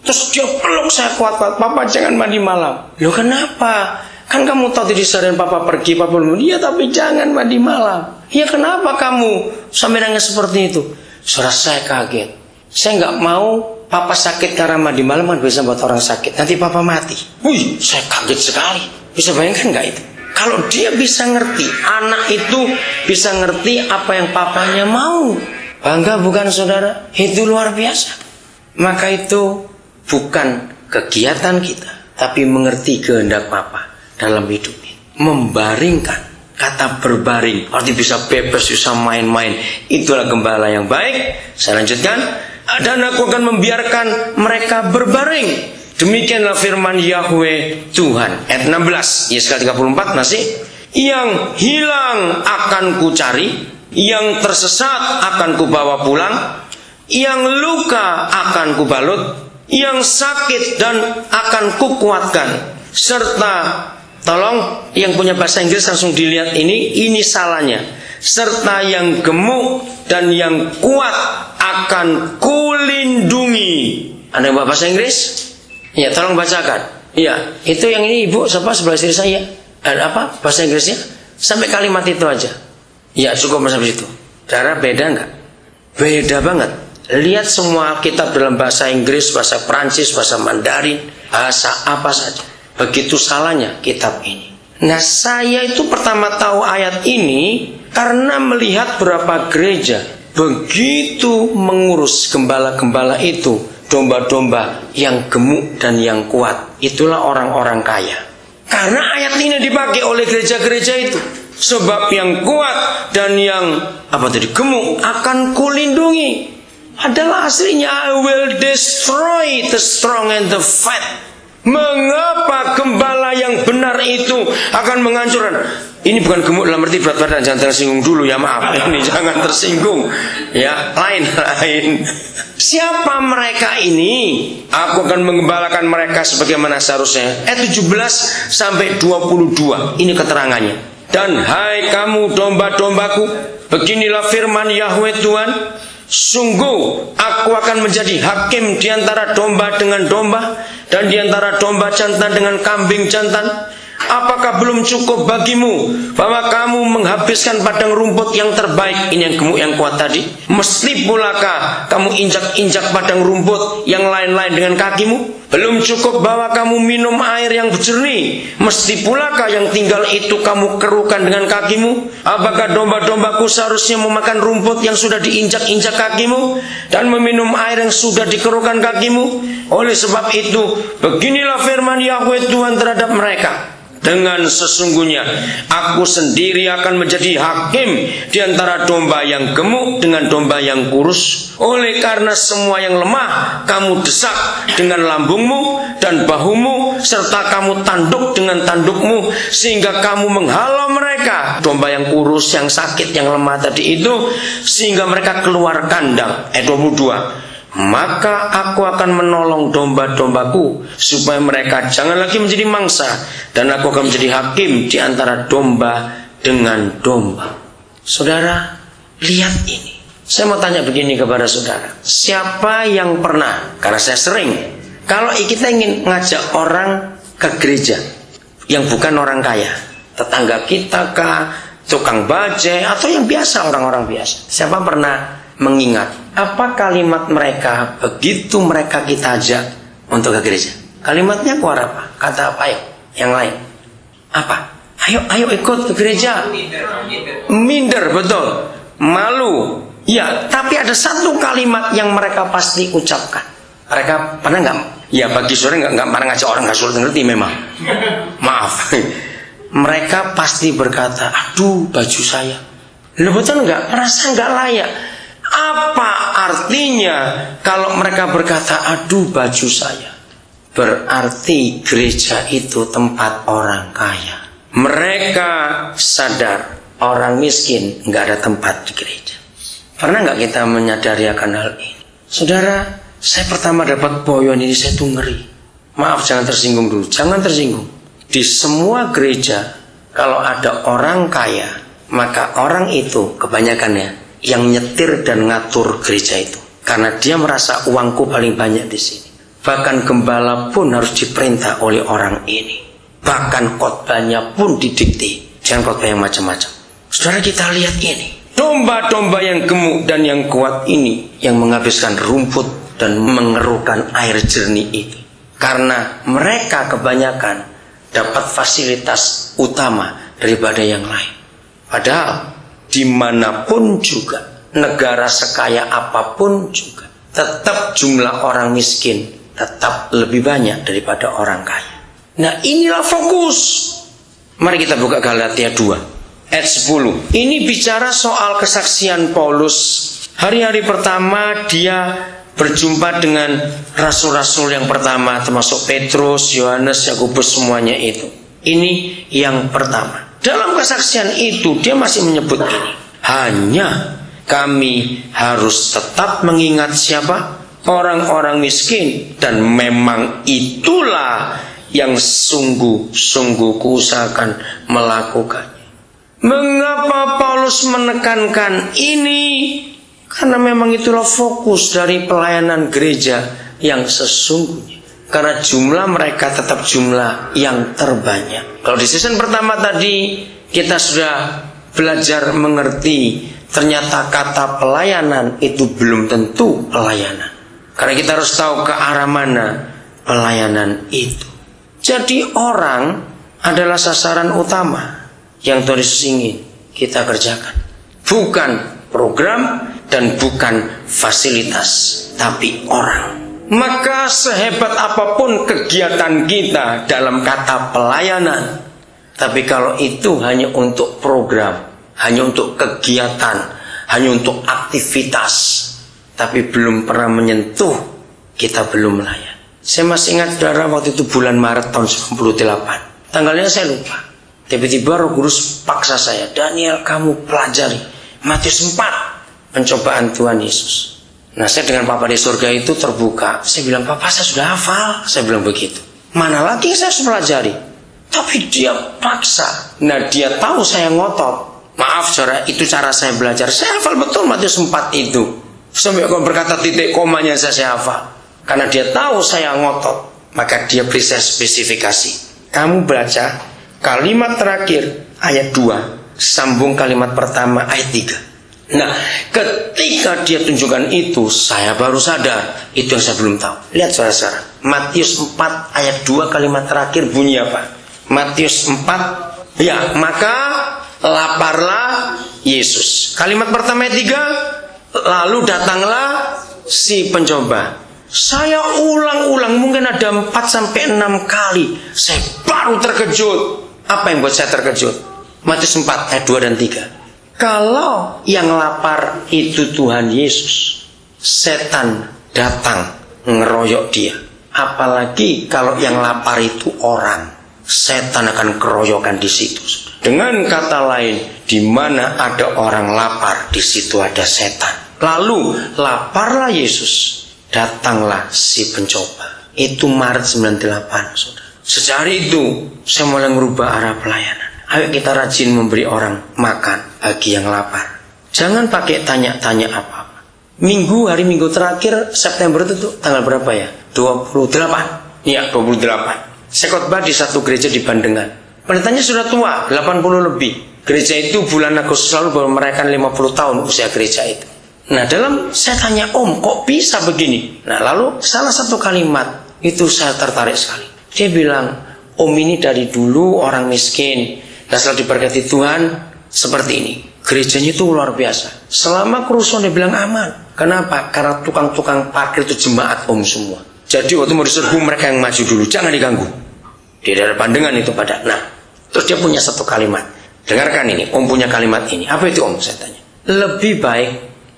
Terus dia peluk saya kuat-kuat. Papa jangan mandi malam. Loh kenapa? Kan kamu tahu tadi sore papa pergi, papa belum. Iya tapi jangan mandi malam. Ya kenapa kamu sampai nangis seperti itu? Saudara, saya kaget. Saya nggak mau papa sakit karena mandi malam, kan bisa buat orang sakit. Nanti papa mati. Wih, saya kaget sekali. Bisa bayangkan nggak itu? Kalau dia bisa ngerti, anak itu bisa ngerti apa yang papanya mau. Bangga bukan saudara? Itu luar biasa. Maka itu bukan kegiatan kita, tapi mengerti kehendak Papa dalam hidup ini. Membaringkan, kata berbaring, arti bisa bebas, bisa main-main. Itulah gembala yang baik. Saya lanjutkan. Dan aku akan membiarkan mereka berbaring. Demikianlah firman Yahweh Tuhan. Ayat 16, Yesaya 34 masih. Yang hilang akan kucari, yang tersesat akan kubawa pulang, yang luka akan kubalut, yang sakit dan akan kukuatkan, serta tolong yang punya bahasa Inggris langsung dilihat ini salahnya, serta yang gemuk dan yang kuat akan kulindungi. Ada yang bahasa Inggris? Ya, tolong bacakan. Ya, itu yang ini ibu siapa sebelah istri saya? Ada apa bahasa Inggrisnya? Sampai kalimat itu aja. Ya, cukup sampai situ. Cara beda enggak? Beda banget. Lihat semua kitab dalam bahasa Inggris, bahasa Prancis, bahasa Mandarin, bahasa apa saja. Begitu salahnya kitab ini. Nah, saya itu pertama tahu ayat ini karena melihat berapa gereja begitu mengurus gembala-gembala itu, domba-domba yang gemuk dan yang kuat. Itulah orang-orang kaya. Karena ayat ini dipakai oleh gereja-gereja itu. Sebab yang kuat dan yang gemuk akan kulindungi. Adalah aslinya, I will destroy the strong and the fat. Mengapa gembala yang benar itu akan menghancurkan? Ini bukan gemuk dalam arti berat badan, jangan tersinggung dulu ya, maaf. Ini jangan tersinggung. Ya, lain. Siapa mereka ini? Aku akan menggembalakan mereka sebagaimana seharusnya. Ayat 17 sampai 22. Ini keterangannya. Dan hai kamu domba-dombaku, beginilah firman Yahweh Tuhan. Sungguh aku akan menjadi hakim di antara domba dengan domba, dan di antara domba jantan dengan kambing jantan. Apakah belum cukup bagimu bahwa kamu menghabiskan padang rumput yang terbaik? Ini yang gemuk yang kuat tadi. Mesti pulakah kamu injak-injak padang rumput yang lain-lain dengan kakimu? Belum cukup bahwa kamu minum air yang jernih? Mesti pulakah yang tinggal itu kamu kerukan dengan kakimu? Apakah domba-dombaku seharusnya memakan rumput yang sudah diinjak-injak kakimu dan meminum air yang sudah dikerukan kakimu? Oleh sebab itu, beginilah firman Yahweh Tuhan terhadap mereka. Dengan sesungguhnya aku sendiri akan menjadi hakim di antara domba yang gemuk dengan domba yang kurus. Oleh karena semua yang lemah kamu desak dengan lambungmu dan bahumu, serta kamu tanduk dengan tandukmu, sehingga kamu menghalau mereka, domba yang kurus, yang sakit, yang lemah tadi itu, sehingga mereka keluar kandang. Ayat 22. Maka aku akan menolong domba-dombaku supaya mereka jangan lagi menjadi mangsa, dan aku akan menjadi hakim di antara domba dengan domba. Saudara, lihat ini. Saya mau tanya begini kepada saudara. Siapa yang pernah, karena saya sering, kalau kita ingin ngajak orang ke gereja yang bukan orang kaya, tetangga kita kah, tukang bajai, atau yang biasa, orang-orang biasa, siapa pernah mengingat apa kalimat mereka begitu mereka kita ajak untuk ke gereja? Kalimatnya keluar apa? Kata apa? Ayo, yang lain apa? Ayo ikut ke gereja. Minder, betul. Malu. Ya, tapi ada satu kalimat yang mereka pasti ucapkan. Mereka pernah nggak? Ya, bagi sore nggak pernah ngajak orang nggak sulit ngerti memang. Maaf. Mereka pasti berkata, aduh baju saya. Loh, betul nggak? Merasa nggak layak. Apa artinya kalau mereka berkata, aduh baju saya? Berarti gereja itu tempat orang kaya. Mereka sadar orang miskin nggak ada tempat di gereja. Pernah nggak kita menyadari akan hal ini? Saudara, saya pertama dapat boyon ini saya tuh ngeri. Maaf, jangan tersinggung dulu. Jangan tersinggung. Di semua gereja kalau ada orang kaya, maka orang itu kebanyakannya yang nyetir dan ngatur gereja itu, karena dia merasa uangku paling banyak di sini. Bahkan gembala pun harus diperintah oleh orang ini. Bahkan khotbahnya pun didikte dengan khotbah yang macam-macam. Saudara, kita lihat ini. Domba-domba yang gemuk dan yang kuat ini yang menghabiskan rumput dan mengeruhkan air jernih itu. Karena mereka kebanyakan dapat fasilitas utama daripada yang lain. Padahal dimanapun juga, negara sekaya apapun juga, tetap jumlah orang miskin tetap lebih banyak daripada orang kaya. Nah, inilah fokus. Mari kita buka Galatia 2 ayat 10. Ini bicara soal kesaksian Paulus. Hari-hari pertama dia berjumpa dengan rasul-rasul yang pertama, termasuk Petrus, Yohanes, Yakobus, semuanya itu. Ini yang pertama. Dalam kesaksian itu dia masih menyebut ini. Hanya kami harus tetap mengingat siapa? Orang-orang miskin. Dan memang itulah yang sungguh-sungguh kuusahakan melakukannya. Mengapa Paulus menekankan ini? Karena memang itulah fokus dari pelayanan gereja yang sesungguhnya. Karena jumlah mereka tetap jumlah yang terbanyak. Kalau di season pertama tadi kita sudah belajar mengerti, ternyata kata pelayanan itu belum tentu pelayanan. Karena kita harus tahu ke arah mana pelayanan itu. Jadi orang adalah sasaran utama yang Tuhan Yesus ingin kita kerjakan. Bukan program dan bukan fasilitas, tapi orang. Maka sehebat apapun kegiatan kita dalam kata pelayanan, tapi kalau itu hanya untuk program, hanya untuk kegiatan, hanya untuk aktivitas, tapi belum pernah menyentuh, kita belum melayan. Saya masih ingat, saudara, waktu itu bulan Maret tahun 98. Tanggalnya saya lupa. Tiba-tiba Roh Kudus paksa saya, Daniel, kamu pelajari Matius 4, pencobaan Tuhan Yesus. Nah, saya dengan Papa di surga itu terbuka. Saya bilang, Papa, saya sudah hafal. Saya bilang begitu. Mana lagi saya harus pelajari? Tapi dia paksa. Nah, dia tahu saya ngotot. Maaf, saudara, itu cara saya belajar. Saya hafal betul Matius 4 itu. Sampai kalau berkata titik komanya saya hafal. Karena dia tahu saya ngotot, maka dia beri saya spesifikasi. Kamu baca kalimat terakhir ayat 2, sambung kalimat pertama ayat 3. Nah, ketika dia tunjukkan itu, saya baru sadar. Itu yang saya belum tahu. Lihat saudara-saudara, Matius 4 ayat 2 kalimat terakhir bunyi apa? Matius 4, ya, maka laparlah Yesus. Kalimat pertama ayat 3, lalu datanglah si pencoba. Saya ulang-ulang, mungkin ada 4-6 kali. Saya baru terkejut. Apa yang buat saya terkejut? Matius 4 ayat 2 dan 3. Kalau yang lapar itu Tuhan Yesus, setan datang ngeroyok dia. Apalagi kalau yang lapar itu orang, setan akan keroyokan di situ. Dengan kata lain, di mana ada orang lapar, di situ ada setan. Lalu laparlah Yesus, datanglah si pencoba. Itu Maret 98, saudara. Sejak hari itu saya mulai merubah arah pelayanan. Ayo kita rajin memberi orang makan bagi yang lapar. Jangan pakai tanya-tanya apa-apa. Hari Minggu terakhir September itu tuh, tanggal berapa ya? 28. Iya, 28. Saya khotbah di satu gereja di Bandengan. Pendetanya sudah tua, 80 lebih. Gereja itu bulan Agustus lalu baru merayakan 50 tahun usia gereja itu. Nah, saya tanya, Om, kok bisa begini? Nah, lalu salah satu kalimat itu saya tertarik sekali. Dia bilang, Om ini dari dulu orang miskin, dan setelah diberkati Tuhan seperti ini. Gerejanya itu luar biasa. Selama kerusuhan dia bilang aman. Kenapa? Karena tukang-tukang parkir itu jemaat Om semua. Jadi waktu mau diserbu mereka yang maju dulu, jangan diganggu. Di daerah Bandengan itu pada. Nah, terus dia punya satu kalimat. Dengarkan ini, Om punya kalimat ini. Apa itu Om? Saya tanya. Lebih baik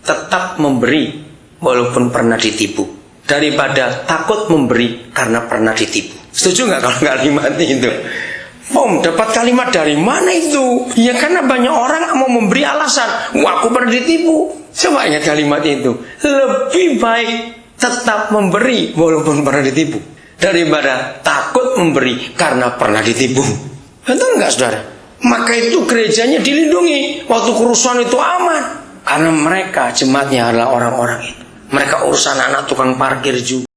tetap memberi walaupun pernah ditipu, daripada takut memberi karena pernah ditipu. Setuju nggak kalau kalimat itu? Om, dapat kalimat dari mana itu? Ya karena banyak orang mau memberi alasan, wah aku pernah ditipu. Coba ingat kalimat itu. Lebih baik tetap memberi walaupun pernah ditipu, daripada takut memberi karena pernah ditipu. Betul nggak, saudara? Maka itu gerejanya dilindungi. Waktu kerusuhan itu aman, karena mereka jemaatnya adalah orang-orang itu. Mereka urusan anak tukang parkir juga.